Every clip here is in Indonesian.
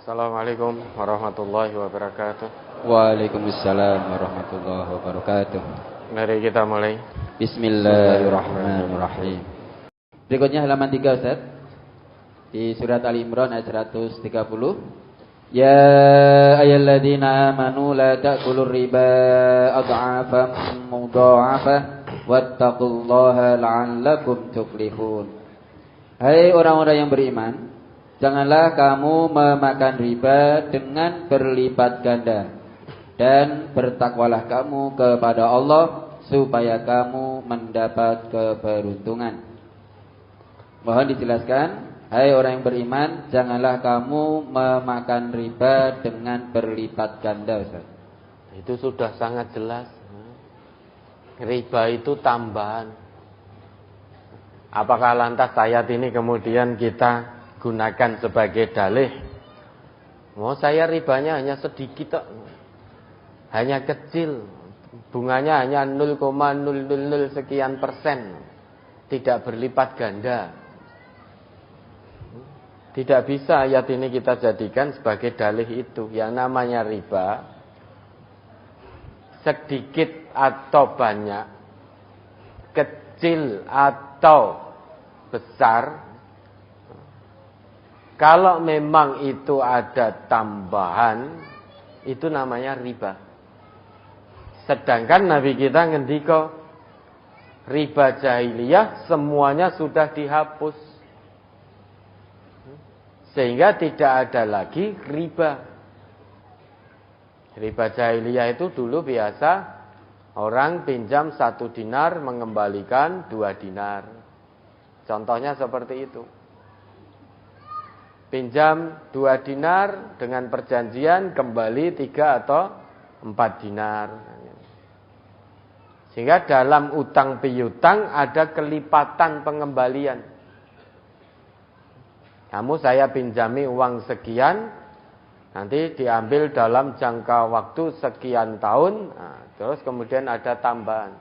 Assalamualaikum warahmatullahi wabarakatuh. Waalaikumsalam warahmatullahi wabarakatuh. Mari kita mulai. Bismillahirrahmanirrahim. Berikutnya halaman 3 Ustaz. Di surat Ali Imran ayat 130. Ya ayyuhalladzina amanu la ta'kulur riba adhafan mudha'afah wattaqullaha la'allakum tuflihun. Hai orang-orang yang beriman, janganlah kamu memakan riba dengan berlipat ganda, dan bertakwalah kamu kepada Allah supaya kamu mendapat keberuntungan. Mohon dijelaskan, hai orang yang beriman, janganlah kamu memakan riba dengan berlipat ganda, Ustaz. Itu sudah sangat jelas. Riba itu tambahan. Apakah lantas ayat ini kemudian kita gunakan sebagai dalih? Saya ribanya hanya sedikit, hanya kecil, bunganya hanya 0,000 sekian persen, tidak berlipat ganda. Tidak bisa ayat ini kita jadikan sebagai dalih itu. Yang namanya riba, sedikit atau banyak, kecil atau besar, kalau memang itu ada tambahan, itu namanya riba. Sedangkan Nabi kita ngendika, riba jahiliyah semuanya sudah dihapus, sehingga tidak ada lagi riba. Riba jahiliyah itu dulu biasa orang pinjam 1 dinar mengembalikan 2 dinar. Contohnya seperti itu. Pinjam 2 dinar dengan perjanjian kembali 3 atau 4 dinar. Sehingga dalam utang piutang ada kelipatan pengembalian. Saya pinjami uang sekian, nanti diambil dalam jangka waktu sekian tahun, terus kemudian ada tambahan.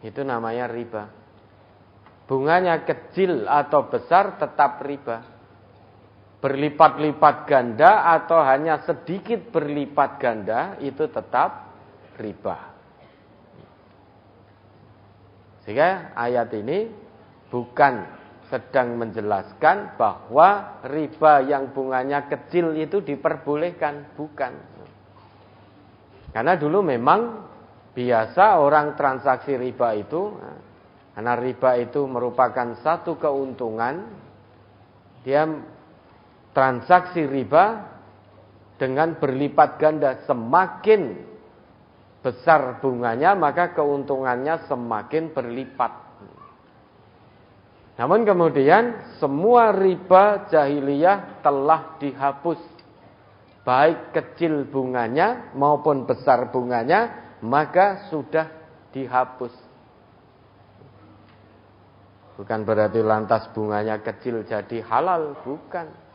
Itu namanya riba. Bunganya kecil atau besar tetap riba. Berlipat-lipat ganda atau hanya sedikit berlipat ganda, itu tetap riba. Sehingga ayat ini bukan sedang menjelaskan bahwa riba yang bunganya kecil itu diperbolehkan, bukan. Karena dulu memang biasa orang transaksi riba itu, karena riba itu merupakan satu keuntungan, dia transaksi riba dengan berlipat ganda. Semakin besar bunganya, maka keuntungannya semakin berlipat. Namun kemudian semua riba jahiliyah telah dihapus. Baik kecil bunganya maupun besar bunganya, maka sudah dihapus. Bukan berarti lantas bunganya kecil jadi halal, bukan.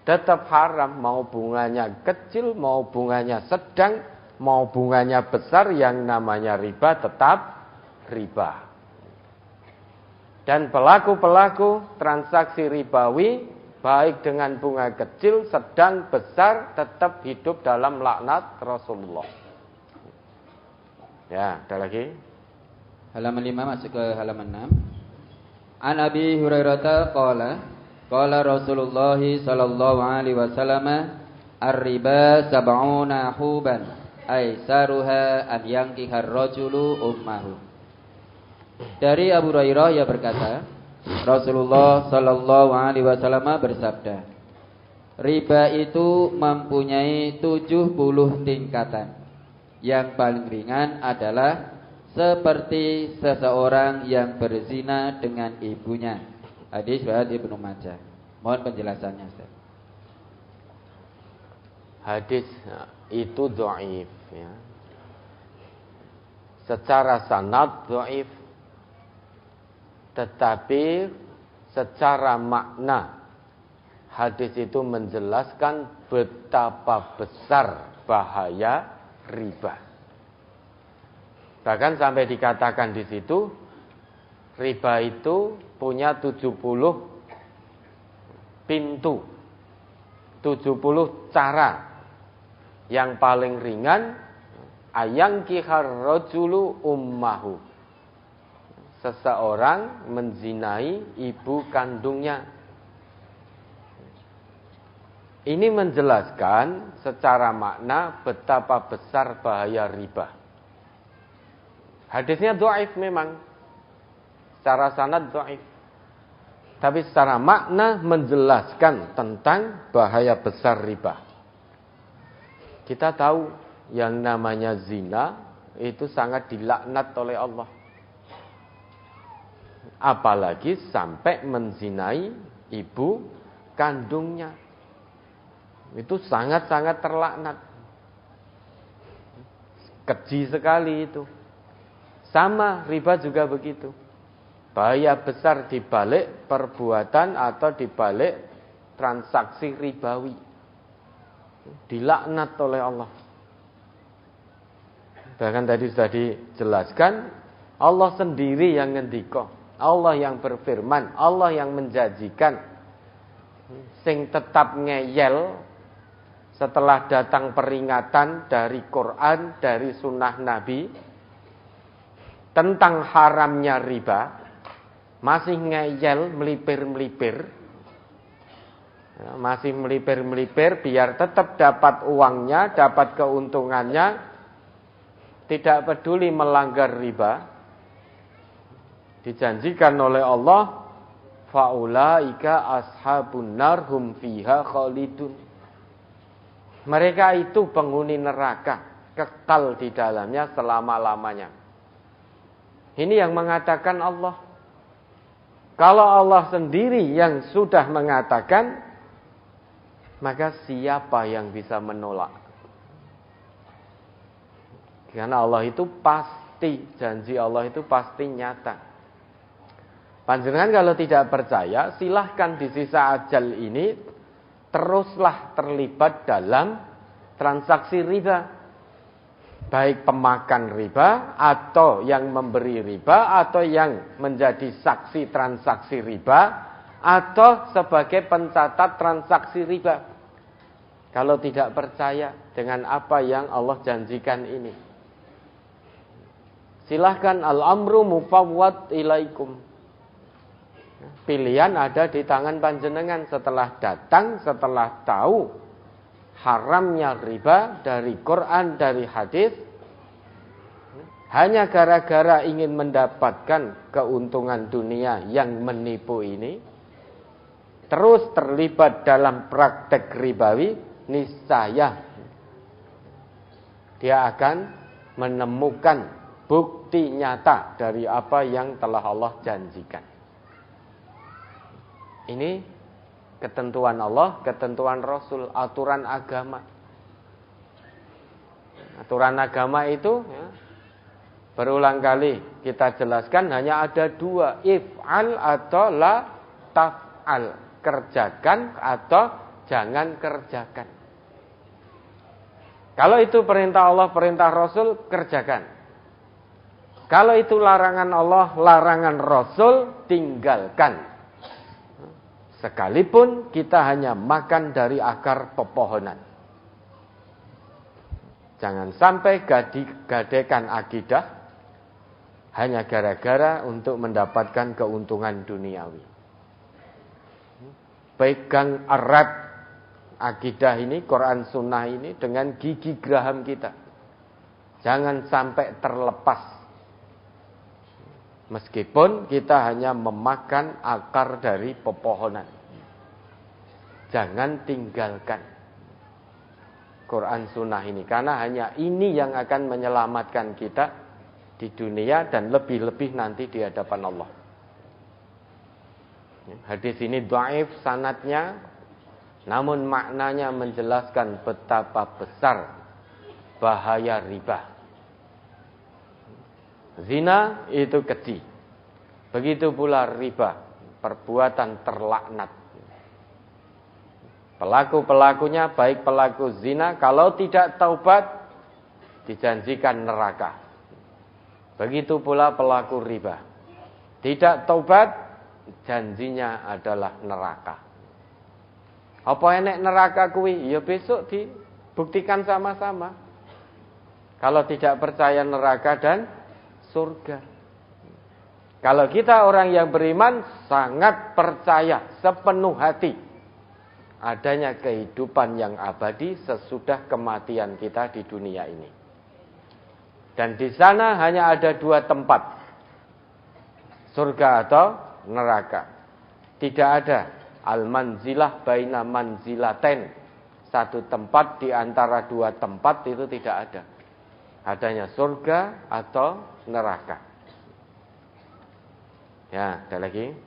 Tetap haram, mau bunganya kecil, mau bunganya sedang, mau bunganya besar, yang namanya riba tetap riba. Dan pelaku-pelaku transaksi ribawi, baik dengan bunga kecil, sedang, besar, tetap hidup dalam laknat Rasulullah. Ya, ada lagi. Halaman 5 masuk ke halaman 6. An Abi Hurairah qala Rasulullah sallallahu alaihi wasallam ar-riba sab'una huban aisaruha an yankihar rajulu ummahu. Dari Abu Hurairah ia berkata, Rasulullah sallallahu alaihi wasallam bersabda, riba itu mempunyai 70 tingkatan. Yang paling ringan adalah seperti seseorang yang berzina dengan ibunya. Hadis riwayat Ibnu Majah. Mohon penjelasannya, Ustaz. Hadis itu dhaif, ya. Secara sanad dhaif, tetapi secara makna hadis itu menjelaskan betapa besar bahaya riba. Bahkan sampai dikatakan di situ, riba itu punya 70 pintu. 70 cara yang paling ringan, ayangkihar rajulu ummahu. Seseorang menzinai ibu kandungnya. Ini menjelaskan secara makna betapa besar bahaya riba. Hadisnya dhaif memang. Secara sanad dhaif. Tapi secara makna menjelaskan tentang bahaya besar riba. Kita tahu yang namanya zina itu sangat dilaknat oleh Allah. Apalagi sampai menzinai ibu kandungnya. Itu sangat-sangat terlaknat. Keji sekali itu. Sama riba juga begitu. Bahaya besar dibalik perbuatan atau dibalik transaksi ribawi. Dilaknat oleh Allah. Bahkan tadi sudah dijelaskan, Allah sendiri yang ngendika, Allah yang berfirman, Allah yang menjanjikan. Sing tetap ngeyel setelah datang peringatan dari Quran, dari sunnah Nabi tentang haramnya riba, masih ngeyel, melipir-melipir, masih melipir-melipir biar tetap dapat uangnya, dapat keuntungannya, tidak peduli melanggar riba. Dijanjikan oleh Allah, faulaika ashabun nar hum fiha khalidun. Mereka itu penghuni neraka, kekal di dalamnya selama-lamanya. Ini yang mengatakan Allah. Kalau Allah sendiri yang sudah mengatakan, maka siapa yang bisa menolak? Karena Allah itu pasti, janji Allah itu pasti nyata. Panjenengan kalau tidak percaya, silahkan di sisa ajal ini teruslah terlibat dalam transaksi riba. Baik pemakan riba, atau yang memberi riba, atau yang menjadi saksi transaksi riba, atau sebagai pencatat transaksi riba. Kalau tidak percaya dengan apa yang Allah janjikan ini, silahkan al-amru mufawwad ilaikum. Pilihan ada di tangan panjenengan setelah datang, setelah tahu haramnya riba dari Quran, dari hadis. Hanya gara-gara ingin mendapatkan keuntungan dunia yang menipu ini, terus terlibat dalam praktek ribawi, niscaya dia akan menemukan bukti nyata dari apa yang telah Allah janjikan. Ini ketentuan Allah, ketentuan Rasul, aturan agama. Aturan agama itu berulang kali kita jelaskan hanya ada dua, if'al atau la taf'al. Kerjakan atau jangan kerjakan. Kalau itu perintah Allah, perintah Rasul, kerjakan. Kalau itu larangan Allah, larangan Rasul, tinggalkan. Sekalipun kita hanya makan dari akar pepohonan. Jangan sampai gadaikan akidah hanya gara-gara untuk mendapatkan keuntungan duniawi. Pegang erat akidah ini, Quran Sunnah ini dengan gigi geraham kita. Jangan sampai terlepas. Meskipun kita hanya memakan akar dari pepohonan. Jangan tinggalkan Quran Sunnah ini. Karena hanya ini yang akan menyelamatkan kita di dunia dan lebih-lebih nanti di hadapan Allah. Hadis ini dhaif sanadnya, namun maknanya menjelaskan betapa besar bahaya riba. Zina itu keji. Begitu pula riba, perbuatan terlaknat. Pelaku-pelakunya, baik pelaku zina, kalau tidak taubat, dijanjikan neraka. Begitu pula pelaku riba. Tidak taubat, janjinya adalah neraka. Apa enek neraka kuwi? Ya besok dibuktikan sama-sama. Kalau tidak percaya neraka dan surga. Kalau kita orang yang beriman sangat percaya sepenuh hati adanya kehidupan yang abadi sesudah kematian kita di dunia ini. Dan di sana hanya ada 2 tempat. Surga atau neraka. Tidak ada al-manzilah baina manzilaten. Satu tempat di antara 2 tempat itu tidak ada. Adanya surga atau neraka. Ya, ada lagi.